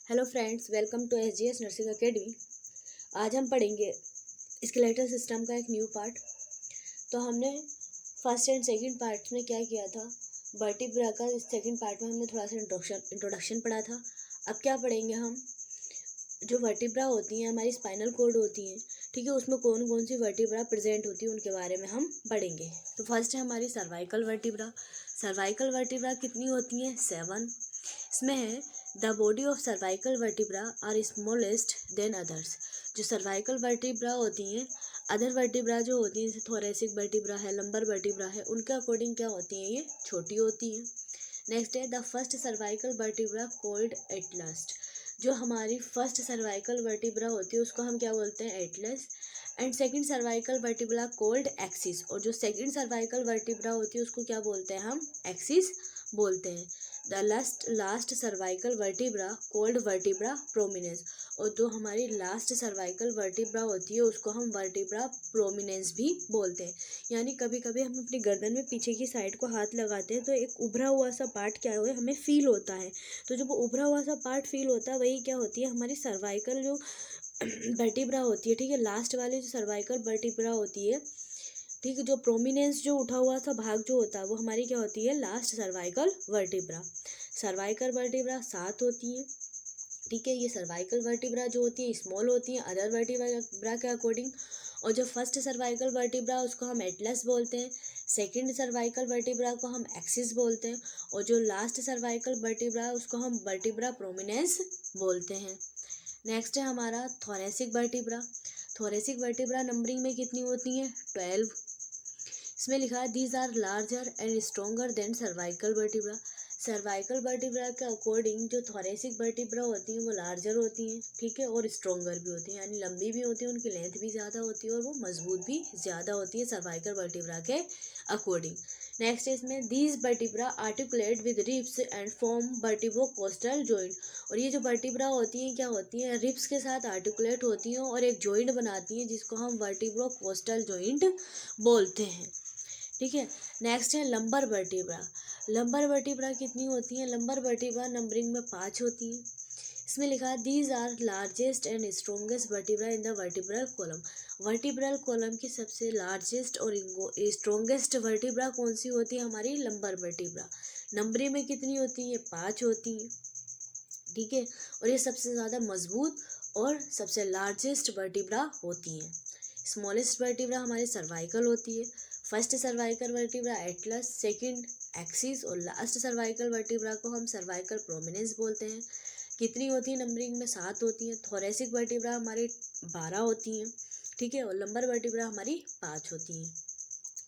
Hello friends, welcome to SGS nursing academy. आज हम पढ़ेंगे स्केलेटल सिस्टम का एक न्यू पार्ट। तो हमने फर्स्ट एंड सेकंड पार्ट में क्या किया था, वर्टिब्रा का सेकंड पार्ट में हमने थोड़ा सा इंट्रोडक्शन पढ़ा था। अब क्या पढ़ेंगे हम, जो वर्टिब्रा होती हैं हमारी स्पाइनल कॉर्ड होती हैं, ठीक है, उसमें कौन कौन सी वर्टिब्रा प्रेजेंट होती है उनके बारे में हम पढ़ेंगे। तो फर्स्ट है हमारी सर्वाइकल वर्टिब्रा। सर्वाइकल वर्टिब्रा कितनी होती हैं? 7। इसमें है the body of cervical vertebra are smallest than others. जो सर्वाइकल वर्टिब्रा होती हैं, अदर वर्टिब्रा जो होती हैं जैसे थोरेसिक वर्टिब्रा है, लंबर वर्टिब्रा है, उनके अकॉर्डिंग क्या होती हैं, ये छोटी होती हैं। नेक्स्ट है the first cervical vertebra called Atlas. जो हमारी फर्स्ट सर्वाइकल वर्टिब्रा होती है उसको हम क्या बोलते हैं? Atlas. And second cervical vertebra called axis. और जो सेकंड सर्वाइकल वर्टिब्रा होती है उसको क्या बोलते हैं? हम एक्सिस बोलते हैं। The last cervical vertebra cold vertebra prominence. और जो हमारी लास्ट सर्वाइकल वर्टिब्रा होती है उसको हम वर्टिब्रा प्रोमिनेंस भी बोलते हैं। यानी कभी कभी हम अपनी गर्दन में पीछे की साइड को हाथ लगाते हैं तो एक उभरा हुआ सा पार्ट क्या है हमें फील होता है। तो जब वो उभरा हुआ सा पार्ट फील होता है वही क्या होती है, हमारी सर्वाइकल जो वर्टिब्रा होती है, ठीक है, लास्ट वाली जो सर्वाइकल वर्टिब्रा होती है, ठीक है, जो प्रोमिनेंस जो उठा हुआ सा भाग जो होता है वो हमारी क्या होती है? Last cervical vertebra. Cervical vertebra 7 होती हैं, ठीक है। ये सर्वाइकल वर्टिब्रा जो होती है स्मॉल होती हैं अदर वर्टिब्रा के अकॉर्डिंग। और जो फर्स्ट सर्वाइकल वर्टिब्रा उसको हम एटलस बोलते हैं, सेकंड सर्वाइकल वर्टिब्रा को हम एक्सिस बोलते हैं, और जो लास्ट सर्वाइकल वर्टिब्रा उसको हम वर्टिब्रा प्रोमिनेंस बोलते हैं। नेक्स्ट है हमारा thoracic vertebra. Thoracic vertebra numbering में कितनी होती हैं? 12। इसमें लिखा है these are larger and stronger than cervical vertebra. Cervical vertebra के अकॉर्डिंग जो थोरेसिक वर्टिब्रा होती हैं वो लार्जर होती हैं, ठीक है, और स्ट्रोंगर भी होती हैं, यानी लंबी भी होती है, उनकी लेंथ भी ज़्यादा होती है और वो मजबूत भी ज़्यादा होती है सर्वाइकल वर्टिब्रा के अकॉर्डिंग। नेक्स्ट इसमें these vertebra articulate with ribs and form vertebro coastal joint. और ये जो वर्टिब्रा होती हैं क्या होती हैं? रिब्स के साथ आर्टिकुलेट होती हैं और एक जॉइंट बनाती हैं जिसको हम वर्टिब्रो कोस्टल जॉइंट बोलते हैं, ठीक है। नेक्स्ट है लंबर वर्टिब्रा। लंबर वर्टिब्रा कितनी होती है? लंबर वर्टिब्रा नंबरिंग में 5 होती है। इसमें लिखा है these are largest and strongest vertebra in the vertebral column. Vertebral column की सबसे लार्जेस्ट और स्ट्रोंगेस्ट वर्टिब्रा कौन सी होती है? हमारी लंबर वर्टिब्रा। नंबरिंग में कितनी होती है? 5 होती है, ठीक है, और ये सबसे ज़्यादा मजबूत और सबसे लार्जेस्ट वर्टिब्रा होती हैं। स्मॉलेस्ट वर्टिब्रा हमारी सर्वाइकल होती है। First cervical vertebra Atlas, second axis, और लास्ट सर्वाइकल वर्टिब्रा को हम सर्वाइकल प्रोमिनेंस बोलते हैं। कितनी होती है? नंबरिंग में 7 होती हैं। थोरेसिक वर्टिब्रा हमारी 12 होती हैं, ठीक है, और लंबर वर्टिब्रा हमारी 5 होती हैं।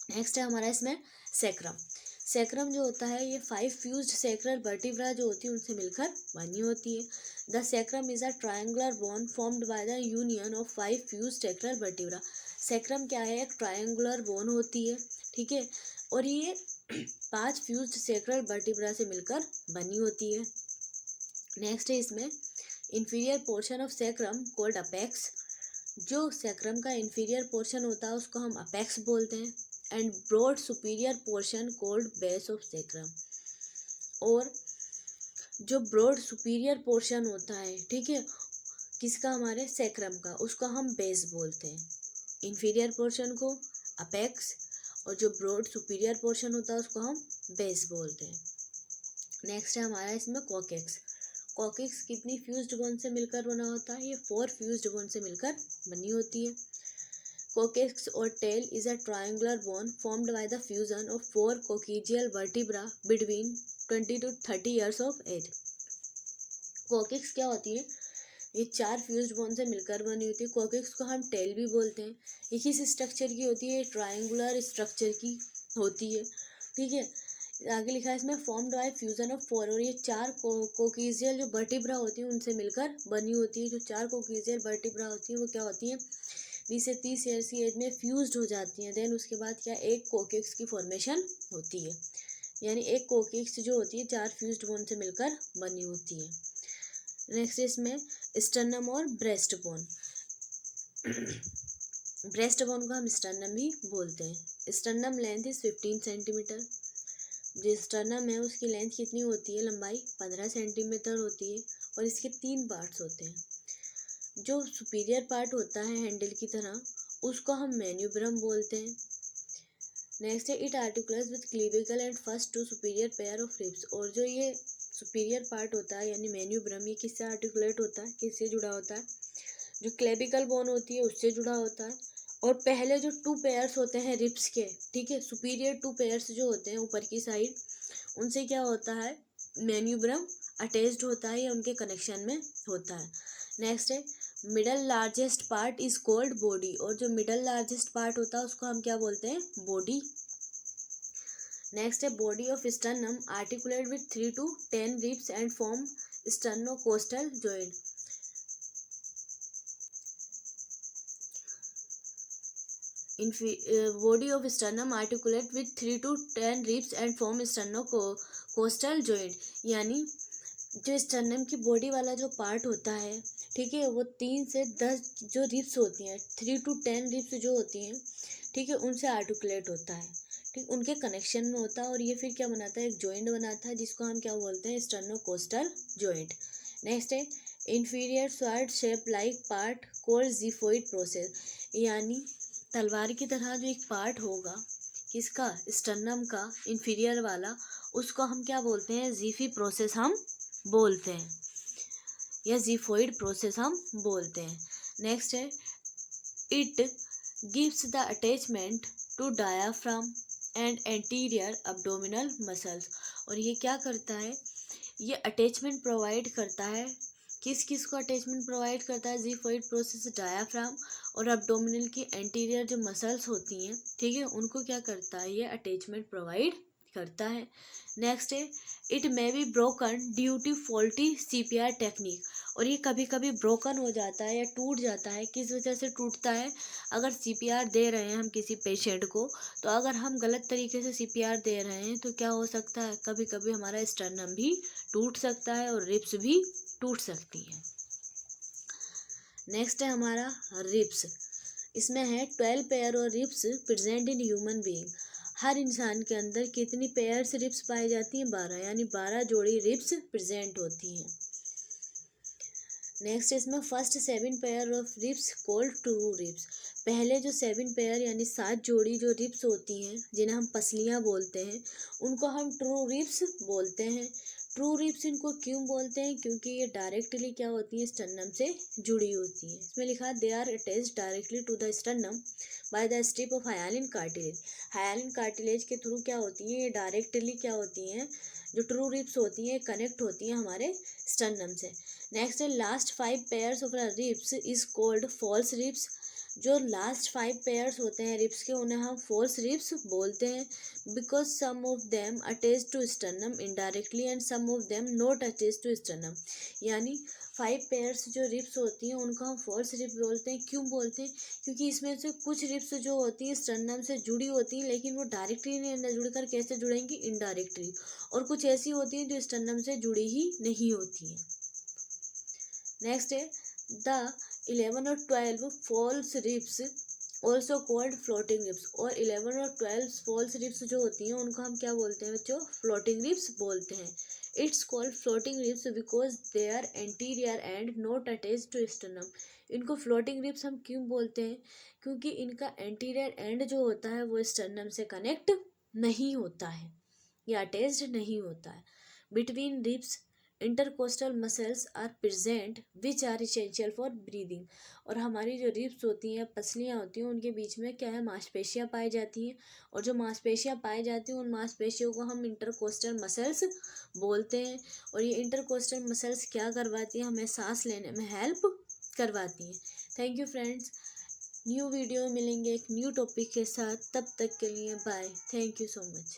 नेक्स्ट है हमारा इसमें सैक्रम। सैक्रम जो होता है ये 5 फ्यूज्ड सैक्रल वर्टिब्रा जो होती है उनसे मिलकर बनी होती है। The sacrum is a triangular bone formed by the union of 5 fused sacral vertebra. Sacrum क्या है? एक ट्रायंगुलर बोन होती है, ठीक है, और ये 5 फ्यूज्ड सैक्रल वर्टिब्रा से मिलकर बनी होती है। नेक्स्ट है इसमें inferior portion of sacrum called apex. जो सैक्रम का इंफीरियर पोर्शन होता है उसको हम अपेक्स बोलते हैं। And broad superior portion called base of sacrum. और जो ब्रॉड सुपीरियर पोर्शन होता है, ठीक है, किसका? हमारे सैक्रम का, उसको हम बेस बोलते हैं। इंफीरियर पोर्शन को अपेक्स और जो ब्रॉड सुपीरियर पोर्शन होता है उसको हम बेस बोलते हैं। नेक्स्ट है हमारा इसमें कॉकेक्स। कॉकेक्स कितनी फ्यूज्ड बोन से मिलकर बना होता है? ये 4 फ्यूज्ड बोन से मिलकर बनी होती है। Coccyx or tail is a triangular bone formed by the fusion of 4 coccygeal vertebra between 20 to 30 years of age. Coccyx क्या होती है? ये 4 फ्यूज्ड बोन से मिलकर बनी होती है। Coccyx को हम टेल भी बोलते हैं। ये किस स्ट्रक्चर की होती है? ट्राइंगुलर स्ट्रक्चर की होती है, ठीक है। आगे लिखा है इसमें फॉर्म्ड बाय फ्यूजन ऑफ 4, और ये 4 कोकिजियल जो वर्टिब्रा होती है उनसे मिलकर बनी होती है। जो 4 कोकिजियल वर्टिब्रा होती है वो क्या होती है? 20 से 30 ईयर्स की एज में फ्यूज्ड हो जाती हैं। देन उसके बाद क्या? एक कोकिक्स की फॉर्मेशन होती है, यानी एक कोकिक्स जो होती है 4 फ्यूज्ड बोन से मिलकर बनी होती है। नेक्स्ट इसमें स्टर्नम और ब्रेस्ट बोन। ब्रेस्ट बोन को हम स्टर्नम भी बोलते हैं। Sternum length is 15 centimetre. जो स्टर्नम है उसकी लेंथ कितनी होती है? लंबाई 15 सेंटीमीटर होती है। और इसके 3 पार्ट्स होते हैं। जो सुपीरियर पार्ट होता है हैंडल की तरह, उसको हम मैन्यूब्रम बोलते हैं। नेक्स्ट है it articulates with clavicle and first two superior pair of ribs. और जो ये सुपीरियर पार्ट होता है यानी मैन्यूब्रम, ये किससे आर्टिकुलेट होता है, किससे जुड़ा होता है, जो क्लेविकल बोन होती है उससे जुड़ा होता है। और पहले जो 2 पेयर्स होते हैं रिब्स के, ठीक है, सुपीरियर 2 पेयर्स जो होते हैं ऊपर की साइड, उनसे क्या होता है, मैन्यूब्रम अटैच्ड होता है या उनके कनेक्शन में होता है। नेक्स्ट है middle largest part is called body. और जो मिडल लार्जेस्ट पार्ट होता है उसको हम क्या बोलते हैं, बॉडी। नेक्स्ट है body of sternum articulate with 3 to 10 ribs and form sternocostal joint. Body of sternum articulate with 3 to 10 ribs and form sternocostal joint. यानी जो स्टर्नम की बॉडी वाला जो पार्ट होता है, ठीक है, वो 3 से 10 जो रिब्स होती हैं, 3 to 10 रिब्स जो होती हैं, ठीक है, उनसे आर्टिकुलेट होता है, ठीक, उनके कनेक्शन में होता है। और ये फिर क्या बनाता है, एक जॉइंट बनाता है जिसको हम क्या बोलते हैं, स्टर्नोकोस्टल जॉइंट। नेक्स्ट है inferior sword shape like part called xiphoid process. यानी तलवार की तरह जो एक पार्ट होगा किसका, स्टर्नम का, इंफीरियर वाला, उसको हम क्या बोलते हैं, ज़िफी प्रोसेस हम बोलते हैं या ज़िफोइड प्रोसेस हम बोलते हैं। नेक्स्ट है it gives the attachment to diaphragm and anterior abdominal muscles. और ये क्या करता है, ये अटैचमेंट प्रोवाइड करता है, किस किस को अटैचमेंट प्रोवाइड करता है, ज़िफोइड प्रोसेस डायाफ्राम और अब्डोमिनल की एंटीरियर जो मसल्स होती हैं, ठीक है, उनको क्या करता है, ये अटैचमेंट प्रोवाइड करता है। नेक्स्ट है it may be broken due to faulty CPR technique. और ये कभी कभी ब्रोकन हो जाता है या टूट जाता है, किस वजह से टूटता है, अगर CPR दे रहे हैं हम किसी पेशेंट को, तो अगर हम गलत तरीके से CPR दे रहे हैं तो क्या हो सकता है, कभी कभी हमारा स्टर्नम भी टूट सकता है और रिब्स भी टूट सकती है। नेक्स्ट है हमारा रिब्स। इसमें है 12 पेयर और ribs present in human being. हर इंसान के अंदर कितनी पेयर्स रिब्स पाई जाती हैं, 12, यानी 12 जोड़ी रिब्स प्रेजेंट होती हैं। नेक्स्ट इसमें first 7 pair of ribs called true ribs. पहले जो 7 पेयर यानी 7 जोड़ी जो रिब्स होती हैं जिन्हें हम पसलियाँ बोलते हैं, उनको हम ट्रू रिब्स बोलते हैं। ट्रू रिब्स इनको क्यों बोलते हैं, क्योंकि ये डायरेक्टली क्या होती है, स्टर्नम से जुड़ी होती हैं। इसमें लिखा they are attached directly to the sternum by the strip of hyaline cartilage. Hyaline cartilage के थ्रू क्या होती हैं, ये डायरेक्टली क्या होती हैं, जो ट्रू रिब्स होती हैं कनेक्ट होती हैं हमारे स्टर्नम से। नेक्स्ट है last 5 pairs of ribs is called false ribs. जो लास्ट 5 पेयर्स होते हैं रिब्स के, उन्हें हम फॉल्स रिब्स बोलते हैं, because some of them attach to sternum indirectly and some of them not attach to sternum. यानी 5 पेयर्स जो रिब्स होती हैं उनको हम फॉल्स रिब्स बोलते हैं। क्यों बोलते हैं, क्योंकि इसमें से कुछ रिब्स जो होती हैं स्टर्नम से जुड़ी होती हैं, लेकिन वो डायरेक्टली नहीं जुड़कर कैसे जुड़ेंगी, इनडायरेक्टली। और कुछ ऐसी होती हैं जो स्टर्नम से जुड़ी ही नहीं होती हैं। नेक्स्ट है द 11 और 12 false ribs also called floating ribs. और 11 और 12 फॉल्स रिब्स जो होती हैं उनको हम क्या बोलते हैं बच्चों, फ्लोटिंग रिब्स बोलते हैं। It's called floating ribs because they are anterior and not attach to sternum. इनको फ्लोटिंग रिब्स हम क्यों बोलते हैं, क्योंकि इनका एंटीरियर एंड जो होता है वो स्टर्नम से कनेक्ट नहीं होता है या अटैच्ड नहीं होता है। Between ribs intercostal muscles are present which are essential for breathing. और हमारी जो रिब्स होती हैं, पसलियाँ होती हैं, उनके बीच में क्या है, मांसपेशियाँ पाई जाती हैं। और जो मांसपेशियाँ पाई जाती हैं उन मांसपेशियों को हम इंटरकोस्टल मसल्स बोलते हैं। और ये इंटरकोस्टल मसल्स क्या करवाती हैं, हमें सांस लेने में हेल्प करवाती हैं। Thank you friends, new video मिलेंगे एक न्यू टॉपिक के साथ, तब तक के लिए bye, thank you so much.